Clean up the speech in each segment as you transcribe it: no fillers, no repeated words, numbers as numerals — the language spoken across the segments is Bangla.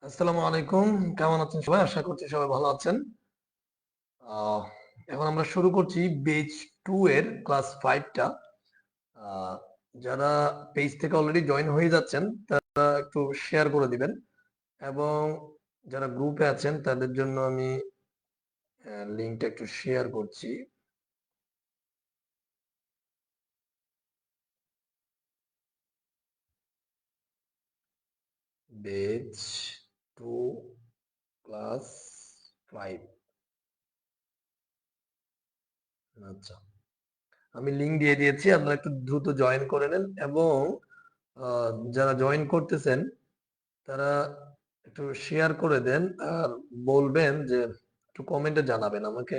আসসালামু আলাইকুম। কেমন আছেন সবাই? আশা করছি সবাই ভালো আছেন। আহ এখন আমরা শুরু করছি বেচ 2 এর ক্লাস 5 টা। আহ যারা পেজ থেকে অলরেডি জয়েন হয়ে যাচ্ছেন তারা একটু শেয়ার করে দিবেন এবং যারা গ্রুপে আছেন তাদের জন্য আমি লিংকটা একটু শেয়ার করছি। বেচ 2 ক্লাস 5। আচ্ছা। আমি লিংক দিয়ে দিয়েছি। আপনারা একটু দ্রুত জয়েন করে নেন এবং যারা জয়েন করতেছেন তারা একটু শেয়ার করে দেন আর বলবেন যে একটু কমেন্টে জানাবেন আমাকে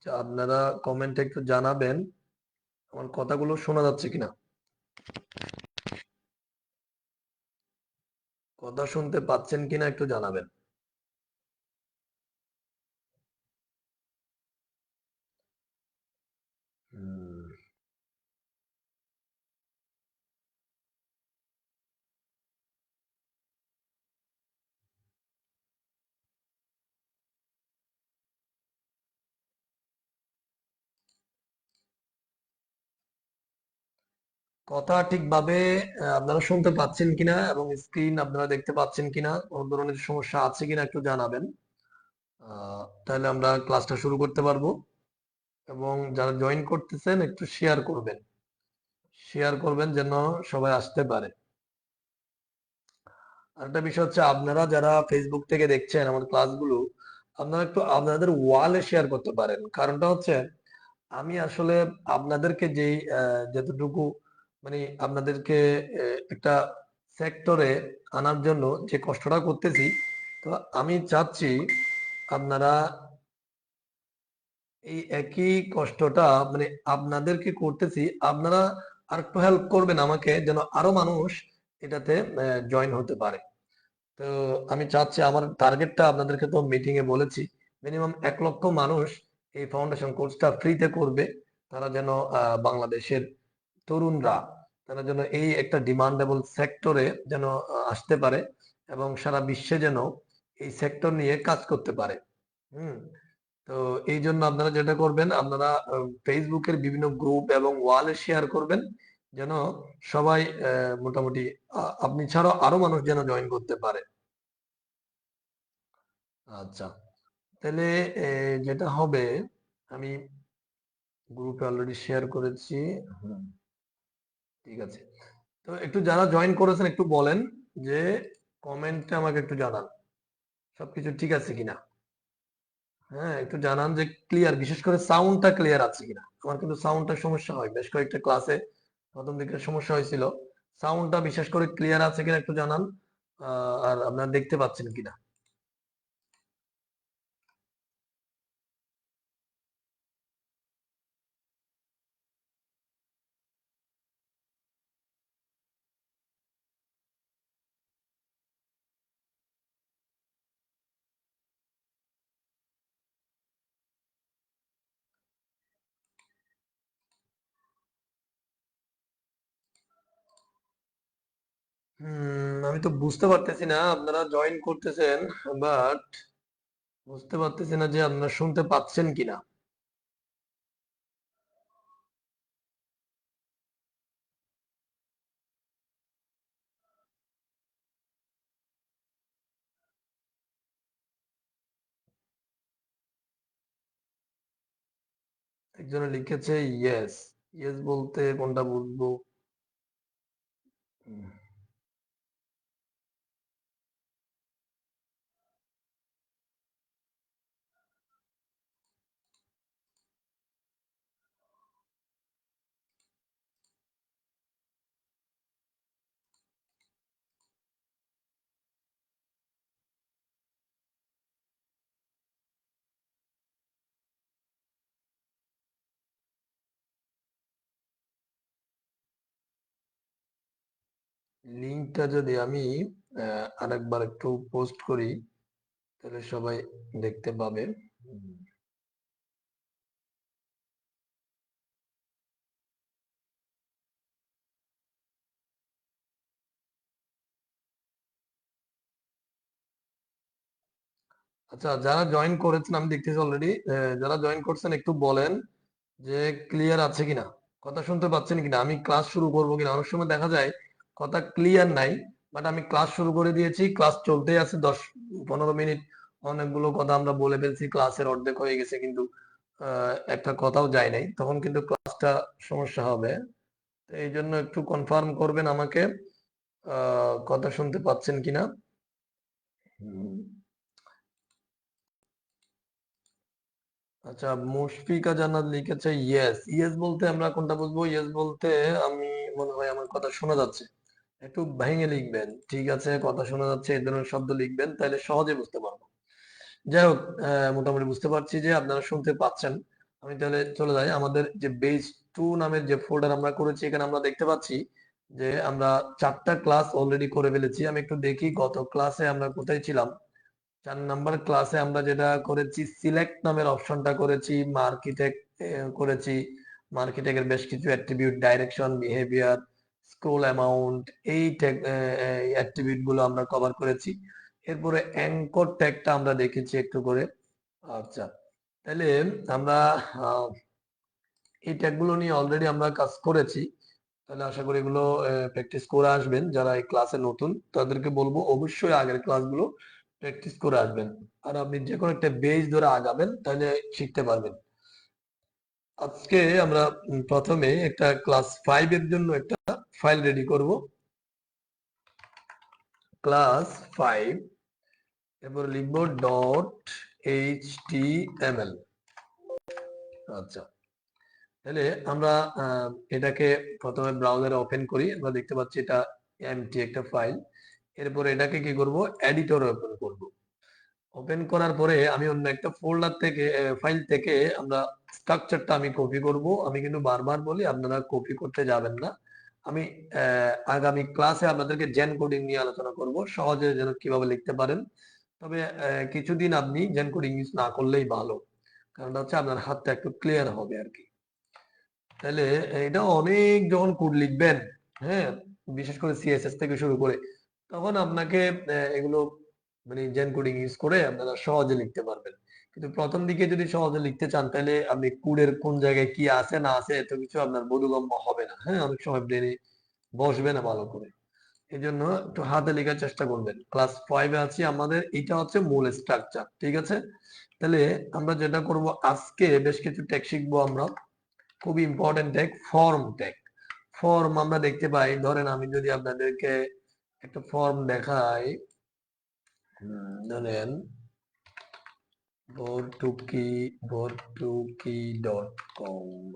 যে আপনারা কমেন্টে একটু জানাবেন আমার কথাগুলো শোনা যাচ্ছে কিনা, কথা শুনতে পাচ্ছেন কিনা একটু জানাবেন। হুম, কথা ঠিকভাবে আপনারা শুনতে পাচ্ছেন কিনা এবং স্ক্রিন আপনারা দেখতে পাচ্ছেন কিনা, কোন ধরনের সমস্যা আছে কিনা একটু জানাবেন। তাহলে আমরা ক্লাসটা শুরু করতে পারবো এবং যারা জয়েন করতেছেন একটু শেয়ার করবেন, শেয়ার করবেন যেন সবাই আসতে পারে। আরেকটা বিষয় হচ্ছে আপনারা যারা ফেসবুক থেকে দেখছেন আমার ক্লাসগুলো, আপনারা একটু আপনাদের ওয়ালে শেয়ার করতে পারেন। কারণটা হচ্ছে আমি আসলে আপনাদেরকে যেই যতটুকু মানে আপনাদেরকে একটা সেক্টরে আনার জন্য যে কষ্টটা করতেছি, তো আমি চাচ্ছি আপনারা এই একই কষ্টটা মানে আপনাদেরকে করতেছি, আপনারা আরেকটু হেল্প করবেন আমাকে যেন আরো মানুষ এটাতে জয়েন হতে পারে। তো আমি চাচ্ছি আমার টার্গেটটা আপনাদেরকে তো মিটিং এ বলেছি, মিনিমাম 1 লক্ষ মানুষ এই ফাউন্ডেশন কোর্সটা ফ্রিতে করবে। তারা যেন বাংলাদেশের তরুণরা তারা যেন এই একটা ডিমান্ডেবল সেক্টরে যেন আসতে পারে এবং সারা বিশ্বে যেন এই সেক্টর নিয়ে কাজ করতে পারে। হুম। তো এই জন্য আপনারা যেটা করবেন, আপনারা ফেসবুকের বিভিন্ন গ্রুপ এবং ওয়ালে শেয়ার করবেন যেন সবাই মোটামুটি আপনি ছাড়াও আরো মানুষ যেন জয়েন করতে পারে। আচ্ছা, তাহলে যেটা হবে আমি গ্রুপে অলরেডি শেয়ার করেছি। হুম, ঠিক আছে। তো একটু যারা জয়েন করেছেন একটু বলেন যে কমেন্টে আমাকে একটু জানান সবকিছু ঠিক আছে কিনা। হ্যাঁ, একটু জানান যে ক্লিয়ার, বিশেষ করে সাউন্ডটা ক্লিয়ার আছে কিনা। আমার কিন্তু সাউন্ডটা সমস্যা হয়, বেশ কয়েকটা ক্লাসে প্রথম দিকে সমস্যা হয়েছিল। সাউন্ডটা বিশেষ করে ক্লিয়ার আছে কিনা একটু জানান। আর আপনারা দেখতে পাচ্ছেন কিনা। আমি তো বুঝতে পারতেছি না আপনারা জয়েন করতেছেন, বাট বুঝতে পারতেছি না যে আপনারা শুনতে পাচ্ছেন কিনা। একজনে লিখেছে ইয়েস। ইয়েস বলতে কোনটা বুঝবো? হুম, লিঙ্কটা যদি আমি আরেকবার একটু পোস্ট করি তাহলে সবাই দেখতে পাবে। হুম, আচ্ছা, যারা জয়েন করেছেন আমি দেখতেছি অলরেডি, যারা জয়েন করছেন একটু বলেন যে ক্লিয়ার আছে কিনা, কথা শুনতে পাচ্ছেন কিনা, আমি ক্লাস শুরু করবো কিনা। অনেক সময় দেখা যায় কথা ক্লিয়ার নাই, বাট আমি ক্লাস শুরু করে দিয়েছি, ক্লাস চলতেই আছে 10-15 মিনিট, অনেকগুলো কথা আমরা বলে ফেলছি, ক্লাসের অর্ধেক হয়ে গেছে কিন্তু একটা কথাও যায় নাই, তখন কিন্তু ক্লাসটা সমস্যা হবে। তো এই জন্য একটু কনফার্ম করবেন আমাকে কথা শুনতে পাচ্ছেন কিনা। হুম। আচ্ছা, মুশফিকা জান্নাত লিখেছে ইয়েস। ইয়েস বলতে আমরা কোনটা বুঝবো? ইয়েস বলতে আমি মনে হয় আমার কথা শোনা যাচ্ছে, একটু ভেঙে লিখবেন, ঠিক আছে, কথা শোনা যাচ্ছে এই ধরনের শব্দ লিখবেন, তাহলে সহজে বুঝতে পারবো। যাই হোক, মোটামুটি বুঝতে পারছি যে আপনারা শুনতে পাচ্ছেন। আমি তাহলে চলে যাই, আমাদের যে বেস 2 নামের যে ফোল্ডার আমরা করেছি, এখানে আমরা দেখতে পাচ্ছি যে আমরা 4টা ক্লাস অলরেডি করে ফেলেছি। আমি একটু দেখি গত ক্লাসে আমরা কোথায় ছিলাম। 4 নাম্বার ক্লাসে আমরা যেটা করেছি, সিলেক্ট নামের অপশনটা করেছি, মার্কিটেক্ট করেছি। মার্কিটেক্টের বেশ কিছু attribute, direction, behaviour, scroll amount, এই অ্যাট্রিবিউট গুলো আমরা কভার করেছি। এরপরে অ্যাঙ্কর ট্যাগটা আমরা দেখেছি একটু করে। আচ্ছা, তাহলে আমরা আহ, এই ট্যাগগুলো নিয়ে অলরেডি আমরা কাজ করেছি। তাহলে আশা করি এগুলো প্র্যাকটিস করে আসবেন। যারা এই ক্লাসে নতুন তাদেরকে বলবো অবশ্যই আগের ক্লাসগুলো প্র্যাকটিস করে আসবেন। আর আপনি যে কোনো একটা বেস ধরে আগাবেন, তাহলে শিখতে পারবেন। আজকে আমরা প্রথমে একটা ক্লাস 5 এর জন্য একটা ফাইল রেডি করব। ক্লাস 5, এরপর লিখব .html। আচ্ছা, তাহলে আমরা এটাকে প্রথমে ব্রাউজারে ওপেন করি। আমরা দেখতে পাচ্ছি এটা এমটি একটা ফাইল। এরপর এটাকে কি করব, এডিটরে ওপেন করব। ওপেন করার পরে আমি অন্য একটা ফোল্ডার থেকে, ফাইল থেকে আমরা স্ট্রাকচারটা আমি কপি করব। আমি কিন্তু বারবার বলি আপনারা কপি করতে যাবেন না। আমি আগামী ক্লাসে আপনাদেরকে জেন কোডিং নিয়ে আলোচনা করব, সহজে যেন কিভাবে লিখতে পারেন। তবে কিছুদিন আপনি জেন কোডিং ইউজ না করলেই ভালো, কারণ হচ্ছে আপনার হাতটা একটু ক্লিয়ার হবে আর কি। তাহলে এটা অনেক যখন কোড লিখবেন, হ্যাঁ, বিশেষ করে সিএসএস থেকে শুরু করে, তখন আপনাকে এগুলো মানে জেন কোডিং ইউজ করে আপনারা সহজে লিখতে পারবেন। কিন্তু প্রথম দিকে যদি সহজে লিখতে চান, তাহলে আপনি কোডের কোন জায়গায় কি আছে না আছে এত কিছু আপনার বোধগম্য হবে না। হ্যাঁ, অনেক সময় ব্রেনে বসবে না ভালো করে। এই জন্য একটু হাতে লেখার চেষ্টা করবেন। ক্লাস 5-এ আছি, আমাদের এটা হচ্ছে মূল স্ট্রাকচার, ঠিক আছে। তাহলে আমরা যেটা করব, আজকে বেশ কিছু ট্যাগ শিখবো আমরা। খুবই important tag, form tag. Form আমরা দেখতে পাই, ধরেন আমি যদি আপনাদেরকে একটা ফর্ম দেখাই, ধরেন ভর্তুকি.com।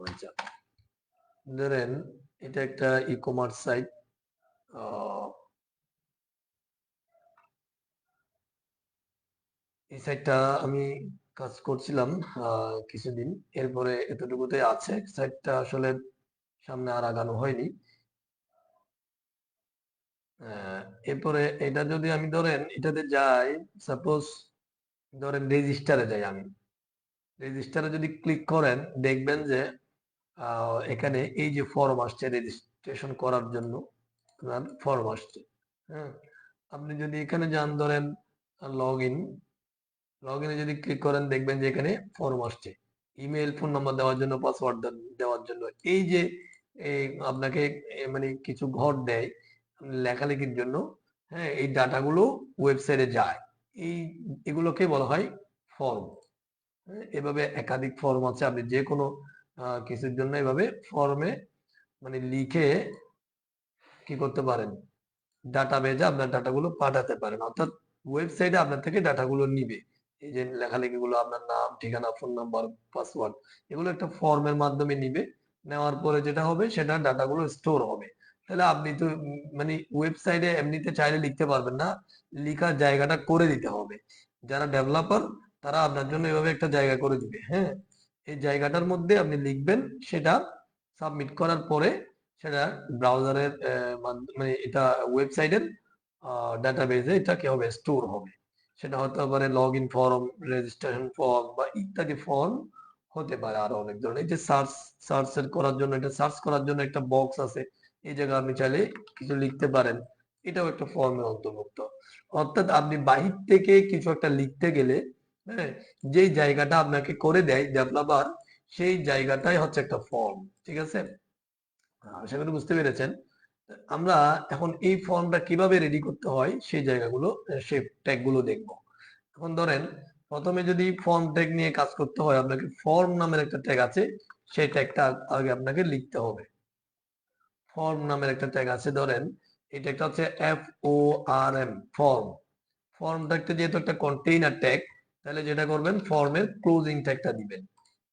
আচ্ছা, ধরেন এটা একটা ই কমার্স সাইট। এই সাইটটা আমি কাজ করছিলাম কিছুদিন, এরপরে এতটুকুতে আছে সাইটটা, আসলে সামনে আর আগানো হয়নি। এরপরে এটা যদি আমি ধরেন এটাতে যাই, সাপোজ ধরেন রেজিস্টারে যাই আমি, রেজিস্টারে যদি ক্লিক করেন দেখবেন যে এখানে এই যে ফর্ম আসছে রেজিস্ট্রেশন করার জন্য, আপনার ফর্ম আসছে। হ্যাঁ, আপনি যদি এখানে যান, ধরেন লগ ইন, লগ ইনে যদি ক্লিক করেন দেখবেন যে এখানে ফর্ম আসছে, ইমেল, ফোন নাম্বার দেওয়ার জন্য, পাসওয়ার্ড দেওয়ার জন্য। এই যে এই আপনাকে মানে কিছু ঘর দেয় লেখালেখির জন্য। হ্যাঁ, এই ডাটাগুলো ওয়েবসাইটে যায়, এই এগুলোকে বলা হয় ফর্ম। এভাবে একাধিক ফর্ম আছে, আপনি যে কোনো কিছুর জন্য এভাবে ফর্মে মানে লিখে কি করতে পারেন, ডাটাবেজে আপনার ডাটাগুলো পাঠাতে পারেন। অর্থাৎ ওয়েবসাইটে আপনার থেকে ডাটাগুলো নিবে, এই যে লেখালেখিগুলো, আপনার নাম, ঠিকানা, ফোন নাম্বার, পাসওয়ার্ড, এগুলো একটা ফর্মের মাধ্যমে নিবে। নেওয়ার পরে যেটা হবে, সেটা ডাটাগুলো স্টোর হবে। তাহলে আপনি তো মানে ওয়েবসাইটে এমনিতে চাইলে লিখতে পারবেন না, লিখার জায়গাটা করে দিতে হবে। যারা ডেভেলপার তারা আপনার জন্য এভাবে একটা জায়গা করে দিবে। হ্যাঁ, এই জায়গাটার মধ্যে আপনি লিখবেন, সেটা সাবমিট করার পরে সেটা ব্রাউজারের মানে এটা ওয়েবসাইটের ডাটাবেজে এটা কি হবে, স্টোর হবে। সেটা হতে পারে log in form, registration form, বা ইত্যাদি ফর্ম হতে পারে, আরো অনেক ধরনের। এই যে সার্চ করার জন্য, এটা সার্চ করার জন্য একটা বক্স আছে, এই জায়গায় আপনি চাইলে কিছু লিখতে পারেন, এটাও একটা ফর্মের অন্তর্ভুক্ত। অর্থাৎ আপনি বাহির থেকে কিছু একটা লিখতে গেলে হ্যাঁ, যেই জায়গাটা আপনাকে করে দেয় ডেভেলপার, সেই জায়গাটাই হচ্ছে একটা ফর্ম। ঠিক আছে, আশা করি বুঝতে পেরেছেন। আমরা এখন এই ফর্মটা কিভাবে রেডি করতে হয় সেই জায়গাগুলো, সেই ট্যাগ গুলো দেখবো। এখন ধরেন প্রথমে যদি ফর্ম ট্যাগ নিয়ে কাজ করতে হয়, আপনাকে ফর্ম নামের একটা ট্যাগ আছে, সেই ট্যাগটা আগে আপনাকে লিখতে হবে। ফর্ম নামের একটা ট্যাগ আছে, ধরেন এই ট্যাগটা হচ্ছে FORM, ফর্ম। ফর্ম ট্যাগটা যেহেতু একটা কন্টেইনার ট্যাগ, তাহলে যেটা করবেন ফর্মের ক্লোজিং ট্যাগটা দিবেন।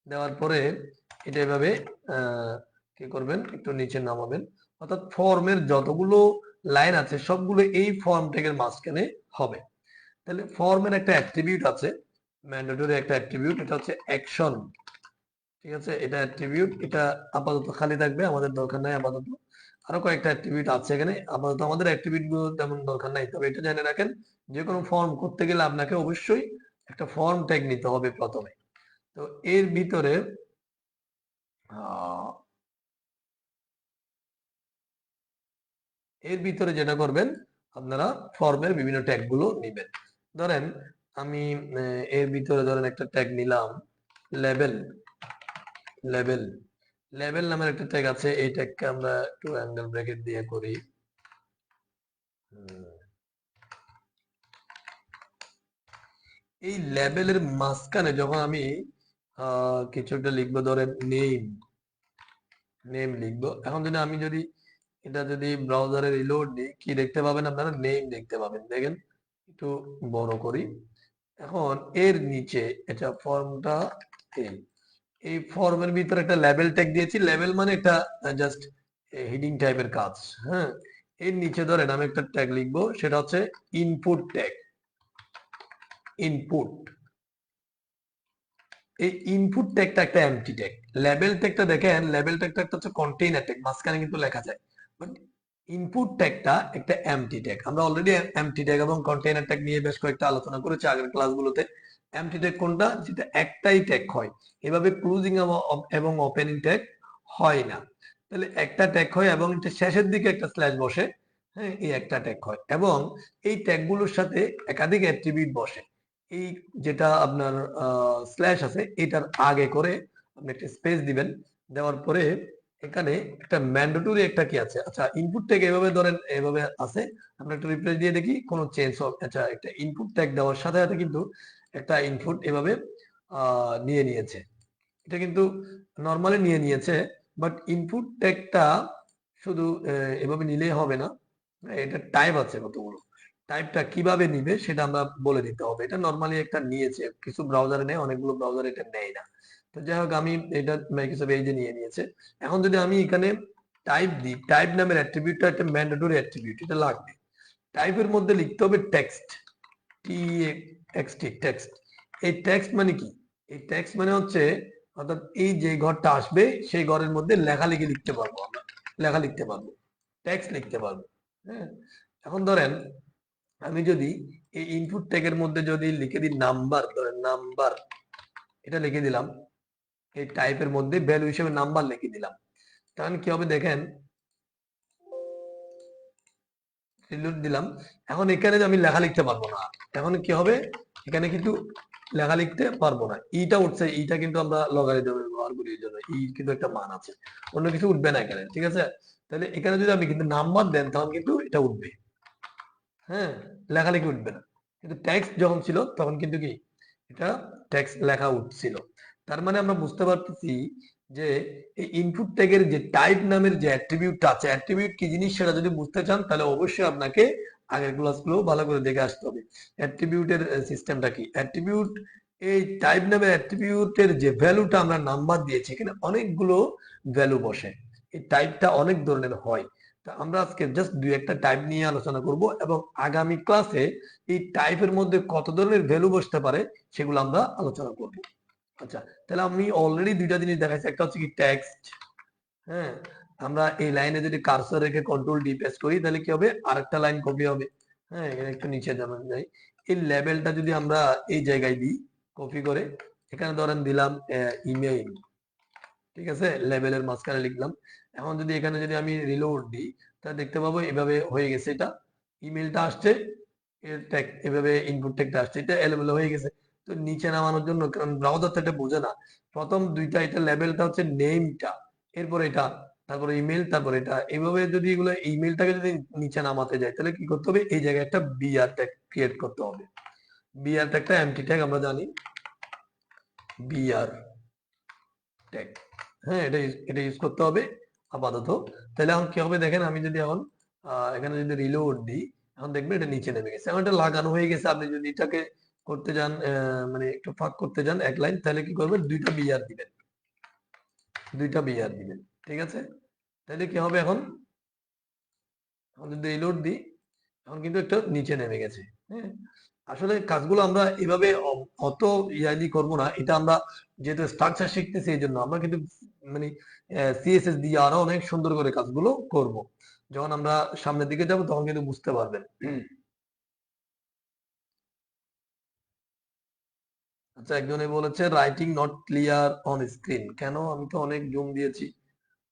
দেওয়ার পরে এটা এভাবে কি করবেন, একটু নিচে নামাবেন। অর্থাৎ ফর্মের যতগুলো লাইন আছে সবগুলো এই ফর্ম ট্যাগের মাঝখানে হবে। তাহলে ফর্মের একটা অ্যাট্রিবিউট আছে, ম্যান্ডেটরি একটা অ্যাট্রিবিউট, এটা হচ্ছে অ্যাকশন। ঠিক আছে, এটা অ্যাট্রিবিউট, এটা আপাতত খালি থাকবে, আমাদের দরকার নাই আপাতত। আরো কয়েকটা অ্যাট্রিবিউট আছে এখানে, আপাতত আমাদের অ্যাট্রিবিউট গুলো তেমন দরকার নাই। তবে এটা জেনে রাখেন, যে কোনো ফর্ম করতে গেলে আপনাকে অবশ্যই একটা ফর্ম ট্যাগ নিতে হবে প্রথমে। তো এর ভিতরে আহ, এর ভিতরে যেটা করবেন, আপনারা ফর্মের বিভিন্ন ট্যাগ গুলো নিবেন। ধরেন আমি এর ভিতরে ধরেন একটা ট্যাগ নিলাম, লেভেল। লেভেল লেভেল নামের একটা ট্যাগ আছে, এই ট্যাগকে আমরা একটু অ্যাঙ্গেল ব্র্যাকেট দিয়ে করি। এই লেভেলের মাঝখানে যখন আমি কিছু একটা লিখবো, ধরেন নেম, নেম লিখবো। এখন যদি আমি যদি এটা যদি ব্রাউজারে রিলোড দিই, কি দেখতে পাবেন আপনারা, নেম দেখতে পাবেন। দেখেন একটু বড় করি। এখন এর নিচে এটা ফর্মটা, এই এই ফর্মের ভিতরে একটা লেভেল ট্যাগ দিয়েছি। লেভেল মানে একটা জাস্ট হেডিং টাইপের কাজ। হ্যাঁ, এর নিচে ধরেন আমি একটা ট্যাগ লিখবো, সেটা হচ্ছে ইনপুট ট্যাগ। ইনপুট, এই ইনপুট ট্যাগটা একটা এমটি ট্যাগ। লেভেল ট্যাগটা দেখেন, লেভেল ট্যাগটা একটা হচ্ছে কন্টেইনার ট্যাগ, মাঝখানে কিন্তু লেখা যায়। বাট ইনপুট ট্যাগটা একটা এমটি ট্যাগ। আমরা অলরেডি এমটি ট্যাগ এবং কন্টেইনার ট্যাগ নিয়ে বেশ কয়েকটা আলোচনা করেছি আগের ক্লাসগুলোতে। এমটি ট্যাগ কোনটা, যেটা একটাই ট্যাগ হয়, এভাবে ক্লোজিং এবং ওপেনিং ট্যাগ হয় না। তাহলে একটা ট্যাগ হয় এবং এটা শেষের দিকে একটা স্ল্যাশ বসে। হ্যাঁ, এই একটা ট্যাগ হয় এবং এই ট্যাগগুলোর সাথে একাধিক অ্যাট্রিবিউট বসে। এই যেটা আপনার স্ল্যাশ আছে, এটার আগে করে আপনি একটা স্পেস দিবেন। দেওয়ার পরে এখানে একটা ম্যান্ডেটরি একটা কি আছে, আচ্ছা ইনপুট ট্যাগ এভাবে ধরেন, এভাবে আছে। আমরা একটা রিপ্লেস দিয়ে দেখি কোনো চেঞ্জ হবে। আচ্ছা, একটা ইনপুট ট্যাগ দেওয়ার সাথে সাথে কিন্তু একটা ইনপুট এভাবে নিয়ে নিয়েছে। এটা কিন্তু নর্মালি নিয়ে নিয়েছে। বাট ইনপুট ট্যাগটা শুধু এভাবে নিলেই হবে না, এটা টাইপ আছে কতগুলো। টাইপটা কিভাবে নিবে সেটা আমরা বলে দিতে হবে। এটা নর্মালি একটা নিয়েছে, কিছু ব্রাউজারে নেয়, অনেকগুলো ব্রাউজারে এটা নেয় না। তো যাই হোক, আমি এটা মাইক্রোসফট এই যে নিয়ে নিয়েছে। এখন যদি আমি এখানে টাইপ দিই, টাইপ নামের অ্যাট্রিবিউটটা একটা ম্যান্ডেটরি অ্যাট্রিবিউট, এটা লাগবে। টাইপের মধ্যে লিখতে হবে টেক্সট, টেক্সট। এই টেক্সট মানে কি, এই টেক্সট মানে হচ্ছে, অর্থাৎ এই যে ঘরটা আসবে সেই ঘরের মধ্যে লেখালেখি লিখতে পারবো আমরা, লেখা লিখতে পারবো, টেক্সট লিখতে পারবো। হ্যাঁ, এখন ধরেন আমি যদি এই ইনপুট ট্যাগের মধ্যে যদি লিখে দিই নাম্বার, ধরেন নাম্বার, এটা লিখে দিলাম। এই টাইপের মধ্যে ভ্যালু হিসেবে নাম্বার লিখে দিলাম। তখন কি হবে দেখেন, রিলোড দিলাম। এখন এখানে যে আমি লেখা লিখতে পারবো না। এখন কি হবে, এখানে কিন্তু লেখা লিখতে পারবো না। ইটা উঠছে, ইটা কিন্তু আমরা লগারিদম ব্যবহার করি, এই জন্য ই কিন্তু একটা মান আছে, অন্য কিছু উঠবে না এখানে। ঠিক আছে, তাহলে এখানে যদি আপনি কিন্তু নাম্বার দেন তখন কিন্তু এটা উঠবে। হ্যাঁ, লেখালেখি উঠবে না। কিন্তু টেক্সট যখন ছিল তখন কিন্তু কি, এটা টেক্সট লেখা উঠছিল। তার মানে আমরা বুঝতে পারতেছি যে এই ইনপুট ট্যাগের যে টাইপ নামের যে অ্যাট্রিবিউটটা আছে, অ্যাট্রিবিউট কি জিনিস সেটা যদি বুঝতে চান, তাহলে অবশ্যই আপনাকে আগের ক্লাসগুলো ভালো করে দেখে আসতে হবে। অ্যাট্রিবিউটের সিস্টেমটা কি, অ্যাট্রিবিউট, এই টাইপ নামের অ্যাট্রিবিউটের যে ভ্যালুটা আমরা নাম্বার দিয়েছি, এখানে অনেকগুলো ভ্যালু বসে। এই টাইপটা অনেক ধরনের হয়। তা আমরা আজকে জাস্ট দুই একটা টাইপ নিয়ে আলোচনা করব এবং আগামী ক্লাসে এই টাইপের মধ্যে কত ধরনের ভ্যালু বসতে পারে সেগুলো আমরা আলোচনা করব। আচ্ছা, তাহলে আমি অলরেডি দুইটা জিনিস দেখাইছি, একটা হচ্ছে কি টেক্সট। হ্যাঁ, আমরা এই লাইনে যদি কার্সর রেখে কন্ট্রোল ডি প্রেস করি তাহলে কি হবে, আরেকটা লাইন কপি হবে। হ্যাঁ, এখানে একটু নিচে যেমন যাই, এই লেভেলটা যদি আমরা এই জায়গায় দিই, কপি করে এখানে ধরেন দিলাম ইমেইল। ঠিক আছে, লেভেলের মাঝখানে লিখলাম। এখন যদি এখানে যদি আমি রিলোড দিই, তাহলে দেখতে পাবো এভাবে হয়ে গেছে। এটা ইমেলটা আসছে, এর ট্যাগ এভাবে ইনপুট ট্যাগটা আসছে, এটা এলোমেলো হয়ে গেছে। তো তো নিচে নামানোর জন্য, কারণ ব্রাউজার তো এটা বোঝে না, প্রথম দুইটা এটা লেভেলটা হচ্ছে নেমটা, এরপর এটা, তারপরে ইমেল, তারপর এটা, এইভাবে যদি এগুলো ইমেলটাকে যদি নিচে নামাতে যায় তাহলে কি করতে হবে, এই জায়গায় একটা বিআর ট্যাগ ক্রিয়েট করতে হবে। বিআর ট্যাগটা এমটি ট্যাগ আমরা জানি, বিআর ট্যাগ, হ্যাঁ এটা এটা ইউজ করতে হবে আপাতত। তাহলে এখন কি হবে দেখেন, আমি যদি এখন এখানে যদি রিলোড দিই, এখন দেখবেন এটা নিচে নেমে গেছে, এখন এটা লাগানো হয়ে গেছে। আপনি যদি এটাকে করতে যান, মানে একটু ফাঁক করতে যান এক লাইন, তাহলে কি করবেন, দুইটা বিআর দিবেন, দুইটা বিআর দিবেন, ঠিক আছে। তাহলে কি হবে, এখন যদি রিলোড দিই, এখন কিন্তু একটা নিচে নেমে গেছে। হ্যাঁ, আসলে কাজগুলো আমরা এভাবে অত ইয়ালি করব না, এটা আমরা যেহেতু স্ট্রাকচার শিখতেছি এই জন্য আমরা কিন্তু মানে সিএসএস দিয়ে আরো অনেক সুন্দর করে কাজগুলো করব। যখন আমরা সামনের দিকে যাব তখন কিন্তু বুঝতে পারবেন। আচ্ছা, একজনে বলেছে writing not clear on screen, কেন? আমি তো অনেক জুম দিয়েছি,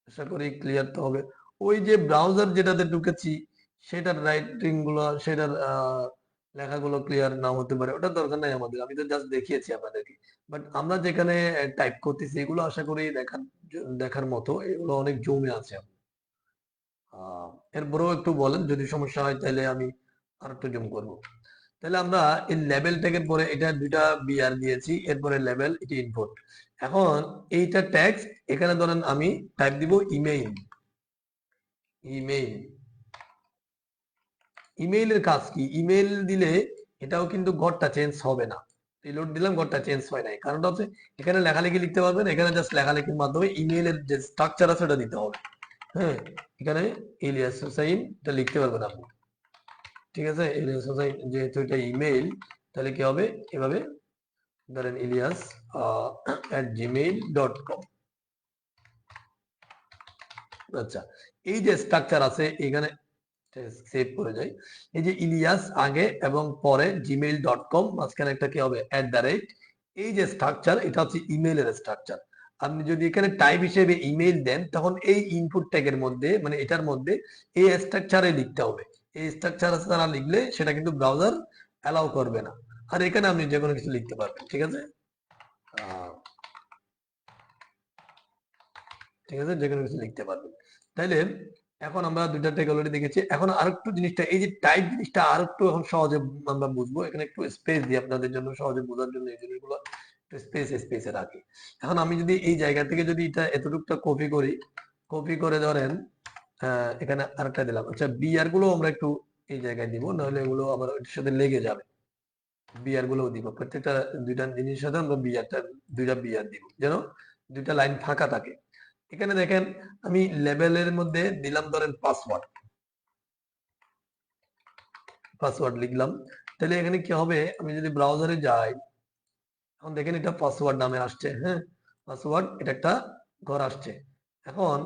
আশা করি ক্লিয়ার তো হবে। ওই যে ব্রাউজার যেটাতে ঢুকেছি সেটার রাইটিং গুলো, সেটার লেখাগুলো ক্লিয়ার নাও হতে পারে, ওটা দরকার নাই আমাদের, আমি তো জাস্ট দেখিয়েছি আপনাদেরকে। বাট আমরা যেখানে টাইপ করতেছি এগুলো আশা করি দেখার মতো, এগুলো অনেক জমে আছে। আহ এরপরেও একটু বলেন, যদি সমস্যা হয় তাহলে আমি আর একটু জুম করবো। তাহলে আমরা এই লেভেল ট্যাগের পরে এটা দুইটা বিআর দিয়েছি, এরপরে লেভেল, এটি ইনপুট। এখন এইটা টেক্সট, এখানে ধরেন আমি টাইপ দিব ইমেইল, ইমেইল, ইমেইলের কাজ কি? ইমেইল দিলে এটাও কিন্তু ঘরটা চেঞ্জ হবে না, রিলোড দিলাম ঘরটা চেঞ্জ হয় নাই, কারণটা হচ্ছে এখানে লেখালেখি লিখতে পারবেন, এখানে জাস্ট লেখালেখির মাধ্যমে ইমেইলের যে স্ট্রাকচার আছে ওটা দিতে হবে। হ্যাঁ, এখানে ইলিয়াস হোসাইন এটা লিখতে পারবেন আপনি, ঠিক আছে। ইলিয়াস হোসাইন যেহেতু এটা ইমেইল, তাহলে কি হবে, এভাবে ধরেন ইলিয়াস @gmail.com। আচ্ছা, এই যে স্ট্রাকচার আছে এখানে সেভ করে যাই, এই যে ইলিয়াস আগে এবং পরে gmail.com, মাঝখানে একটা কি হবে @, এই যে স্ট্রাকচার এটা হচ্ছে ইমেইলের স্ট্রাকচার। আপনি যদি এখানে টাইপ হিসেবে ইমেইল দেন তখন এই ইনপুট ট্যাগের মধ্যে, মানে এটার মধ্যে এই স্ট্রাকচারে লিখতে হবে। এই স্ট্রাকচার দ্বারা লিখলে সেটা কিন্তু ব্রাউজার অ্যালাউ করবে না। আর এখানে আপনি যে কোনো কিছু লিখতে পারবেন, ঠিক আছে। আহ, ঠিক আছে, যে কোনো কিছু লিখতে পারবেন। তাইলে এখন আমরা দুইটা ট্যাগ অলরেডি দেখেছি, এখন আরেকটু জিনিসটা, এই যে টাইপ জিনিসটা আরেকটু এখন সহজে আমরা বুঝবো। এখানে একটু স্পেস দিই আপনাদের জন্য, সহজে বোঝার জন্য এই জিনিসগুলো একটু স্পেসে রাখি। এখন আমি যদি এই জায়গা থেকে যদি এটা এতটুকুটা কপি করি, কপি করে ধরেন এখানে আরেকটা দিলাম। আচ্ছা, বিআর গুলো আমরা একটু এই জায়গায় দিব, নাহলে এগুলো আবার ওইটার সাথে লেগে যাবে। বিআর গুলোও দিব, প্রত্যেকটা দুইটা জিনিসের সাথে আমরা দুইটা বিআর দিব, যেন দুইটা লাইন ফাঁকা থাকে। এখানে দেখেন আমি লেভেলের মধ্যে দিলাম ধরেন পাসওয়ার্ড, পাসওয়ার্ড লিখলাম। তাহলে এখানে কি হবে, আমি যদি ব্রাউজারে যাই, এখন দেখেন এটা পাসওয়ার্ড নামে আসছে। হ্যাঁ, পাসওয়ার্ড, এটা একটা ঘর আসছে। এখন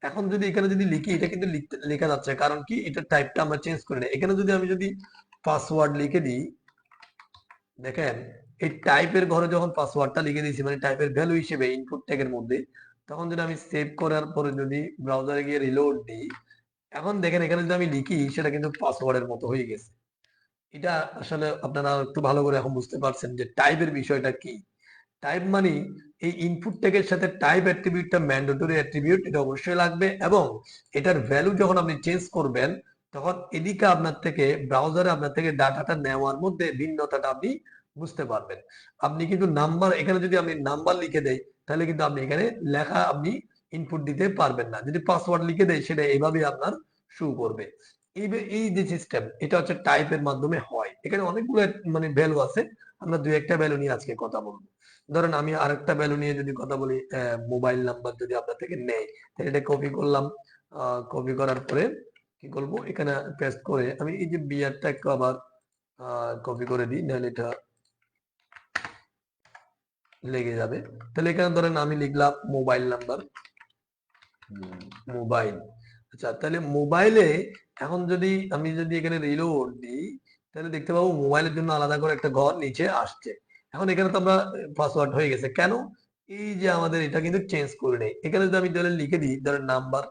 এখন যদি এখানে যদি লিখি, এটা কিন্তু লেখা যাচ্ছে, কারণ কি এটা টাইপটা আমরা চেঞ্জ করি না। এখানে যদি আমি যদি পাসওয়ার্ড লিখে দিই, দেখেন এই টাইপের ঘরে যখন পাসওয়ার্ডটা লিখে দিয়েছি, মানে টাইপের ভ্যালু হিসেবে ইনপুট ট্যাগের মধ্যে, তখন যদি আমি সেভ করার পরে যদি ব্রাউজারে গিয়ে রিলোড দিই, এখন দেখেন এখানে যদি আমি লিখি সেটা কিন্তু পাসওয়ার্ডের মতো হয়ে গেছে। এটা আসলে আপনারা একটু ভালো করে এখন বুঝতে পারছেন যে টাইপের বিষয়টা কি। টাইপ মানে এই ইনপুট ট্যাগের সাথে টাইপ অ্যাট্রিবিউটটা ম্যান্ডেটরি অ্যাট্রিবিউট, এটা অবশ্যই লাগবে, এবং এটার ভ্যালু যখন আপনি চেঞ্জ করবেন তখন এদিকে আপনার থেকে ব্রাউজারে আপনার থেকে ডাটাটা নেওয়ার মধ্যে ভিন্নতাটা আপনি বুঝতে পারবেন। আপনি কিন্তু নাম্বার, এখানে যদি আমি নাম্বার লিখে দেই তাহলে কিন্তু আপনি এখানে লেখা আপনি ইনপুট দিতে পারবেন না। যদি পাসওয়ার্ড লিখে দেয় সেটা এইভাবে আপনার শো করবে। এই যে সিস্টেম, এটা হচ্ছে টাইপের মাধ্যমে হয়। এখানে অনেকগুলো মানে ভ্যালু আছে, আমরা দুই একটা ভ্যালু নিয়ে আজকে কথা বলবো। ধরেন আমি আরেকটা ভ্যালু নিয়ে যদি কথা বলি, মোবাইল নাম্বার যদি আপনার থেকে নেয়, তাহলে এটা কপি করলাম। কপি করার পরে কি করব, এখানে পেস্ট করে আমি এই যে বিআরটা একটু আবার কপি করে দিই, নাহলে এটা লেগে যাবে। তাহলে এখানে ধরেন আমি লিখলাম মোবাইল নাম্বার, মোবাইল। আচ্ছা, তাহলে মোবাইলে এখন যদি আমি যদি এখানে রিলোড দিই, তাহলে দেখতে পাবো মোবাইলের জন্য আলাদা করে একটা ঘর নিচে আসছে। এখন এখানে তো আমরা পাসওয়ার্ড হয়ে গেছে, কেন? এই যে আমাদের এটা কিন্তু চেঞ্জ করে নেই। এখানে যদি আমি তাহলে লিখে দিই ধরেন নাম্বার,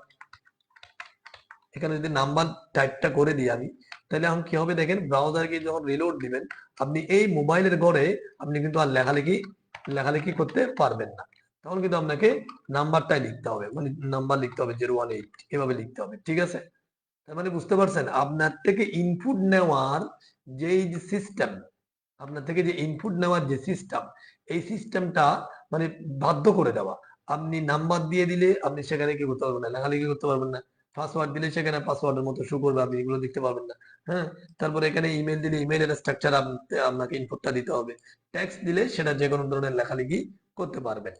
এখানে যদি নাম্বার টাইপটা করে দিই আমি, তাহলে এখন কি হবে দেখেন, ব্রাউজারকে যখন রিলোড দিবেন আপনি এই মোবাইলের ঘরে আপনি কিন্তু আর লেখালেখি করতে পারবেন না। তখন কিন্তু আপনাকে নাম্বারটাই লিখতে হবে, মানে নাম্বার লিখতে হবে 018 এভাবে লিখতে হবে, ঠিক আছে? তার মানে বুঝতে পারছেন, আপনার থেকে ইনপুট নেওয়ার যেই যে সিস্টেম, আপনার থেকে যে ইনপুট নেওয়ার যে সিস্টেম, এই সিস্টেমটা মানে বাধ্য করে দেওয়া। আপনি নাম্বার দিয়ে দিলে আপনি সেখানে কি করতে পারবেন না, লেখালেখি করতে পারবেন না। পাসওয়ার্ড দিলে সেখানে পাসওয়ার্ডের মতো শো করবে, আপনি এগুলো দেখতে পারবেন না। হ্যাঁ, তারপরে এখানে ইমেল দিলে ইমেলের স্ট্রাকচার আপনাকে ইনপুটটা দিতে হবে। টেক্সট দিলে সেটা যে কোনো ধরনের লেখালেখি করতে পারবেন।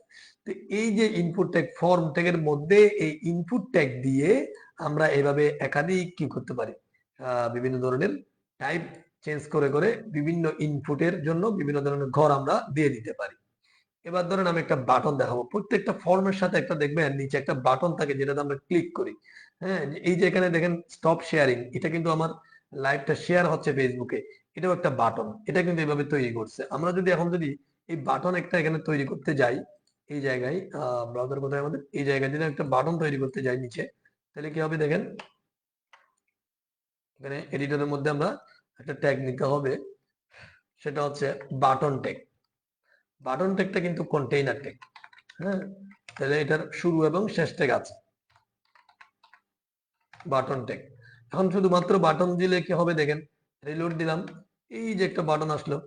তো এই যে ইনপুট ট্যাগ, ফর্ম ট্যাগের মধ্যে এই ইনপুট ট্যাগ দিয়ে আমরা এভাবে একাধিক কি করতে পারি, বিভিন্ন ধরনের টাইপ চেঞ্জ করে করে বিভিন্ন ইনপুটের জন্য বিভিন্ন ধরনের ঘর আমরা দিয়ে দিতে পারি। এবার ধরেন আমি একটা বাটন দেখাবো, প্রত্যেকটা ফর্মের সাথে একটা দেখবেন নিচে একটা বাটন থাকে যেটাতে আমরা ক্লিক করি। হ্যাঁ, এই যে এখানে দেখেন স্টপ শেয়ারিং, এটা কিন্তু আমার লাইভটা শেয়ার হচ্ছে ফেসবুকে, এটাও একটা বাটন, এটা কিন্তু এভাবে তৈরি করছে। আমরা যদি এখন যদি এই বাটন একটা এখানে তৈরি করতে যাই, এই জায়গায় ব্রাউজার কোথায় আমাদের, এই জায়গায় যদি একটা বাটন তৈরি করতে যাই নিচে, তাহলে কি হবে দেখেন, এখানে এডিটরের মধ্যে আমরা একটা ট্যাগ নিতে হবে, সেটা হচ্ছে বাটন ট্যাগ। বাটন ট্যাগটা কিন্তু কন্টেইনার ট্যাগ। হ্যাঁ, তাহলে এটার শুরু এবং শেষ ট্যাগ আছে বাটন ট্যাগ। এখন শুধুমাত্র বাটন দিলে কি হবে দেখেন, রিলোড দিলাম, এই যে একটা বাটন আসলো,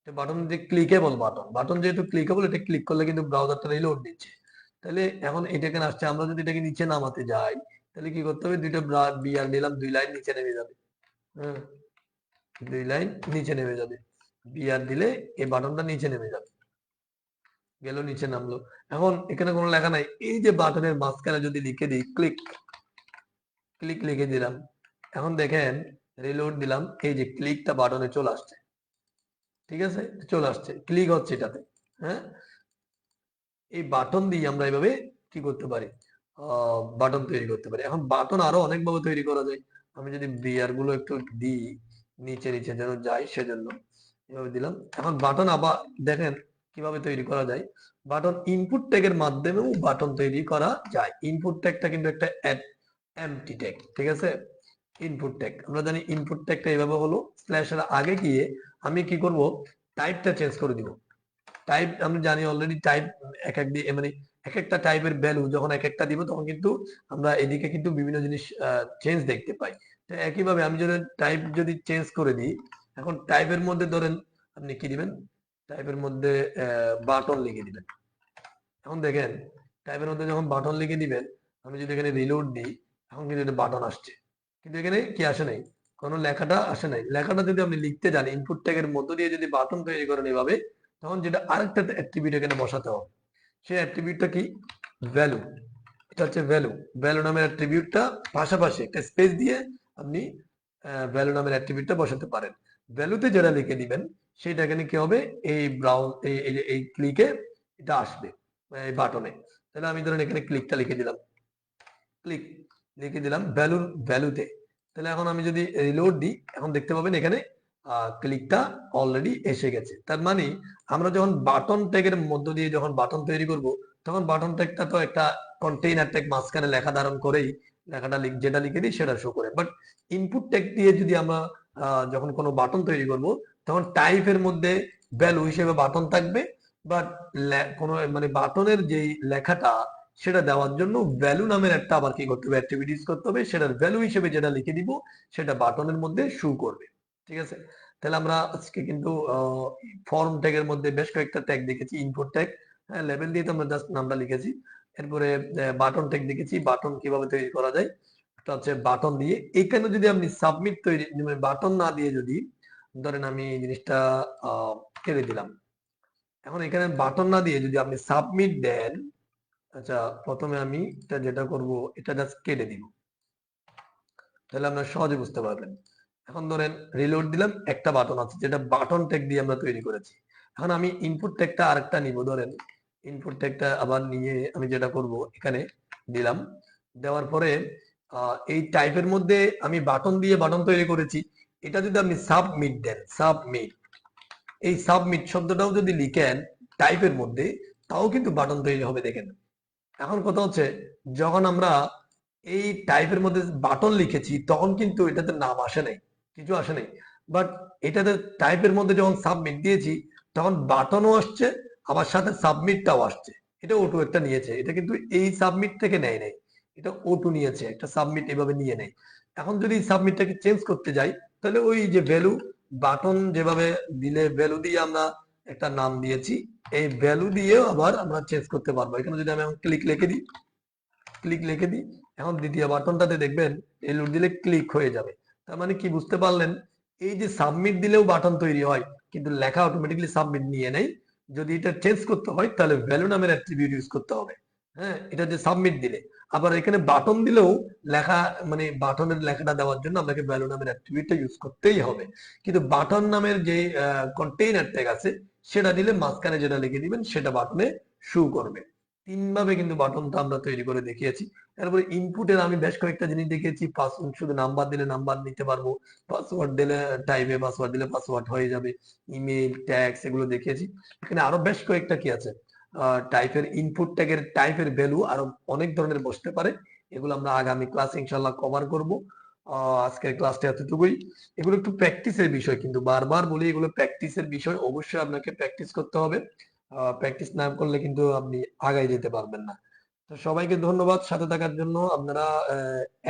বাটন যে ক্লিকেবল বাটন, বাটন যেহেতু ক্লিকেবল, এটা ক্লিক করলে কিন্তু ব্রাউজারটা রিলোড দিচ্ছে। তাহলে এখন এটা এখানে আসছে, আমরা যদি এটাকে নিচে নামাতে যাই তাহলে কি করতে হবে, দুইটা বিআর নিলাম, 2 লাইন নিচে নেমে যাবে। হ্যাঁ, 2 লাইন নিচে নেমে যাবে, বিআর দিলে এই বাটনটা নিচে নেমে যাবে, গেল নিচে নামলো। এখন এখানে কোনো লেখা নাই, এই যে বাটনের মাঝখানে যদি লিখে দিই ক্লিক, ক্লিক লিখে দিলাম, এখন দেখেন রিলোড দিলাম, এই যে ক্লিকটা বাটনে চলে আসছে, ঠিক আছে, চলে আসছে, ক্লিক হচ্ছে এটাতে। হ্যাঁ, এই বাটন দিয়ে আমরা এভাবে কি করতে পারি, বাটন তৈরি করতে পারি। এখন বাটন আরো অনেকভাবে তৈরি করা যায়, আমি যদি বিয়ার গুলো একটু দিই নিচে নিচে যেন যাই, সেজন্য এভাবে দিলাম। এখন বাটন আবার দেখেন কিভাবে তৈরি করা যায়, বাটন ইনপুট ট্যাগের মাধ্যমেও বাটন তৈরি করা যায়। ইনপুট ট্যাগটা কিন্তু একটা এমটি ট্যাগ, ঠিক আছে? ইনপুট ট্যাগ আমরা জানি, ইনপুট ট্যাগটা এইভাবে হলো, স্ল্যাশের আগে গিয়ে আমি কি করব, টাইপটা চেঞ্জ করে দিব। টাইপ আমরা জানি অলরেডি, টাইপ এক এক দিয়ে মানে এক একটা টাইপের ভ্যালু যখন এক একটা দিব তখন কিন্তু আমরা এদিকে কিন্তু বিভিন্ন জিনিস চেঞ্জ দেখতে পাই। তো একইভাবে আমি যদি টাইপ যদি চেঞ্জ করে দিই, এখন টাইপের মধ্যে ধরেন আপনি কি দিবেন, টাইপের মধ্যে বাটন লিখে দিবেন। এখন দেখেন টাইপের মধ্যে যখন বাটন লিখে দিবেন, আমি যদি এখানে রিলোড দিই, এখন কিন্তু এটা বাটন আসছে, কিন্তু এখানে কি আসে নাই, কোনো লেখাটা আসে নাই। লেখাটা যদি আপনি লিখতে জানেন, ইনপুট ট্যাগের মধ্য দিয়ে যদি বাটন তৈরি করেন এভাবে, তখন যেটা আরেকটা অ্যাট্রিবিউট এখানে বসাতে হবে, সেই অ্যাট্রিবিউটটা কি, ভ্যালু। এটা হচ্ছে ভ্যালু, ভ্যালু নামের অ্যাট্রিবিউটটা পাশাপাশি একটা স্পেস দিয়ে আপনি ভ্যালু নামের অ্যাট্রিবিউটটা বসাতে পারেন। ভ্যালুতে যেটা লিখে দিবেন সেটা এখানে কি হবে, এই ব্রাউজ এই ক্লিকে এটা আসবে, এই বাটনে। তাহলে আমি ধরেন এখানে ক্লিকটা লিখে দিলাম, ক্লিক লিখে দিলাম ভ্যালুতে। তাহলে এখন আমি যদি রিলোড দিই, এখন দেখতে পাবেন এখানে ক্লিকটা অলরেডি এসে গেছে। তার মানে আমরা যখন বাটন ট্যাগের মধ্য দিয়ে যখন বাটন তৈরি করব, তখন বাটন ট্যাগটা তো একটা কন্টেইনার ট্যাগ মাঝখানে লেখা ধারণ করেই লেখাটা যেটা লিখে দিই সেটা শো করে। বাট ইনপুট ট্যাগ দিয়ে যদি আমরা যখন কোনো বাটন তৈরি করব, তখন টাইপের মধ্যে ভ্যালু হিসেবে বাটন থাকবে, বাট কোনো মানে বাটনের যেই লেখাটা সেটা দেওয়ার জন্য ভ্যালু নামের একটা আবার কি করতে হবে, অ্যাক্টিভিটিস করতে হবে, সেটার ভ্যালু হিসেবে যেটা লিখে দিব সেটা বাটনের মধ্যে শো করবে, ঠিক আছে? তাহলে আমরা আজকে কিন্তু ফর্ম ট্যাগের মধ্যে বেশ কয়েকটা ট্যাগ দেখেছি, ইনপুট ট্যাগ, হ্যাঁ, লেভেল দিয়ে তো আমরা জাস্ট নামটা লিখেছি। এরপরে বাটন ট্যাগ দেখেছি, বাটন কিভাবে তৈরি করা যায়, একটা হচ্ছে বাটন দিয়ে। এখানে যদি আপনি সাবমিট তৈরি মানে বাটন না দিয়ে যদি ধরেন আমি এই জিনিসটা কেটে দিলাম, এখন এখানে বাটন না দিয়ে যদি আপনি সাবমিট দেন, আচ্ছা প্রথমে আমি এটা যেটা করব, এটা জাস্ট কেটে দিব, তাহলে আপনারা সহজে বুঝতে পারবেন। এখন ধরেন রিলোড দিলাম, একটা বাটন আছে যেটা বাটন ট্যাগ দিয়ে আমরা তৈরি করেছি। এখন আমি ইনপুট ট্যাগটা আরেকটা নিব, ধরেন ইনপুট ট্যাগটা আবার নিয়ে আমি যেটা করব, এখানে দিলাম, দেওয়ার পরে এই টাইপের মধ্যে আমি বাটন দিয়ে বাটন তৈরি করেছি, এটা যদি আপনি সাবমিট দেন, সাবমিট, এই সাবমিট শব্দটাও যদি লিখেন টাইপের মধ্যে, তাও কিন্তু বাটন তৈরি হবে। দেখেন এখন কথা হচ্ছে, যখন আমরা এই টাইপের মধ্যে বাটন লিখেছি তখন কিন্তু এটাতে নাম আসে নাই, কিছু আসে নাই। বাট এটাতে টাইপের মধ্যে যখন সাবমিট দিয়েছি তখন বাটনও আসছে, আবার সাথে সাবমিটটাও আসছে। এটা ওটু একটা নিয়েছে, এটা কিন্তু এই সাবমিট থেকে নেয় নাই, এটা ওটু নিয়েছে একটা সাবমিট এভাবে নিয়ে নেয়। এখন যদি সাবমিটটাকে চেঞ্জ করতে যাই তাহলে ওই যে ভ্যালু, বাটন যেভাবে দিলে ভ্যালু দিয়ে আমরা একটা নাম দিয়েছি, এই ভ্যালু দিয়েও আবার আমরা চেঞ্জ করতে পারবো। এখানে যদি আমি ক্লিক লিখে দিই, ক্লিক লিখে দিই, এখন দ্বিতীয় বাটনটাতে দেখবেন এলুড দিলে ক্লিক হয়ে যাবে। তার মানে কি বুঝতে পারলেন, এই যে সাবমিট দিলেও বাটন তৈরি হয় কিন্তু লেখা অটোমেটিক্যালি সাবমিট নিয়ে নেয়। যদি এটা চেঞ্জ করতে হয় তাহলে ভ্যালু নামের অ্যাট্রিবিউট ইউজ করতে হবে। হ্যাঁ, এটা যে সাবমিট দিলে, আবার এখানে বাটন দিলেও লেখা, মানে বাটনের লেখাটা দেওয়ার জন্য আপনাকে ভ্যালু নামের অ্যাট্রিবিউটটা ইউজ করতেই হবে। কিন্তু বাটন নামের যে কন্টেইনার ট্যাগ আছে সেটা দিলে মাঝখানে যেটা লিখে দিবেন সেটা বাটনে শো করবে। তিনভাবে কিন্তু বাটনটা আমরা তৈরি করে দেখিয়েছি। তারপরে ইনপুটের আমি বেশ কয়েকটা জিনিস দেখিয়েছি। পাসওয়ার্ড, শুধু নাম্বার দিলে নাম্বার নিতে পারবো, পাসওয়ার্ড দিলে টাইপে পাসওয়ার্ড দিলে পাসওয়ার্ড হয়ে যাবে, ইমেল ট্যাগস এগুলো দেখিয়েছি। এখানে আরো বেশ কয়েকটা কি আছে, টাইপের ইনপুট ট্যাগের টাইপের ভ্যালু আরো অনেক ধরনের বসতে পারে। এগুলো আমরা আগামী ক্লাসে ইনশাল্লাহ কভার করব। আজকের ক্লাসটা এতটুকুই। এগুলো একটু প্র্যাকটিসের বিষয়, কিন্তু বারবার বলি এগুলো প্র্যাকটিসের বিষয়, অবশ্যই আপনাকে প্র্যাকটিস করতে হবে। প্র্যাকটিস না করলে কিন্তু আপনি আগায় যেতে পারবেন না। তো সবাইকে ধন্যবাদ সাথে থাকার জন্য। আপনারা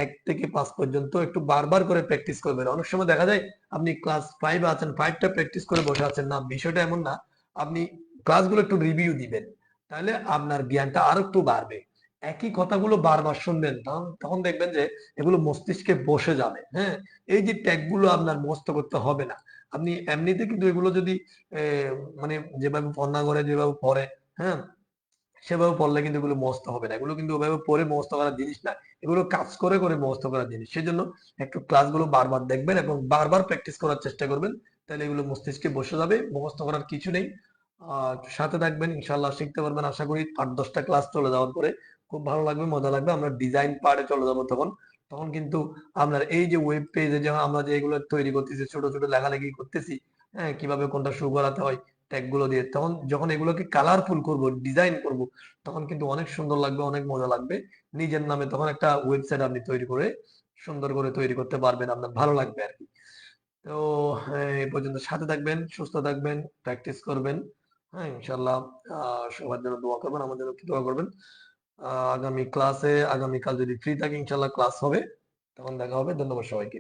1 থেকে 5 পর্যন্ত একটু বারবার করে প্র্যাকটিস করবেন। অনেক সময় দেখা যায় আপনি ক্লাস 5 আছেন, 5টা প্র্যাকটিস করে বসে আছেন না, বিষয়টা এমন না। আপনি ক্লাসগুলো একটু রিভিউ দিবেন, তাহলে আপনার জ্ঞানটা আরো একটু বাড়বে। একই কথাগুলো বারবার শুনবেন, তখন তখন দেখবেন যে এগুলো মস্তিষ্কে বসে যাবে। হ্যাঁ, এই যে ট্যাগগুলো আপনার মুখস্থ করতে হবে না। আপনি এমনিতে কিন্তু এগুলো যদি মানে যেভাবে পড়া করে, যেভাবে পড়ে, হ্যাঁ, সেভাবে পড়লে কিন্তু এগুলো মুখস্থ হবে না। এগুলো কিন্তু ওভাবে পড়ে মুখস্থ করার জিনিস না। এগুলো কাজ করে করে মুখস্থ করার জিনিস। সেজন্য একটু ক্লাসগুলো বারবার দেখবেন এবং বারবার প্র্যাকটিস করার চেষ্টা করবেন। তাহলে এগুলো মস্তিষ্কে বসে যাবে। মুখস্থ করার কিছু নেই। সাথে থাকবেন, ইনশাআল্লাহ শিখতে পারবেন আশা করি। 8-10টা ক্লাস চলে যাওয়ার পরে খুব ভালো লাগবে, মজা লাগবে। আমরা ডিজাইন পার্টে চলে যাব তখন। তখন কিন্তু আপনার এই যে ওয়েব পেজে যে আমরা যে এগুলো তৈরি করতেছি, ছোট ছোট লেখালেখি করতেছি, হ্যাঁ, কিভাবে কোনটা শো করাতে হয় ট্যাগ গুলো দিয়ে, তখন যখন এগুলোকে কালারফুল করব, ডিজাইন করব, তখন কিন্তু অনেক সুন্দর লাগবে, অনেক মজা লাগবে। নিজের নামে তখন একটা ওয়েবসাইট আপনি তৈরি করে সুন্দর করে তৈরি করতে পারবেন, আপনার ভালো লাগবে আর কি। তো এই পর্যন্ত সাথে থাকবেন, সুস্থ থাকবেন, প্র্যাকটিস করবেন। হ্যাঁ, ইনশাল্লাহ সবার জন্য দোয়া করবেন, আমার জন্য একটু দোয়া করবেন। আগামী ক্লাসে, আগামীকাল যদি ফ্রি থাকি ইনশাল্লাহ ক্লাস হবে, তখন দেখা হবে। ধন্যবাদ সবাইকে।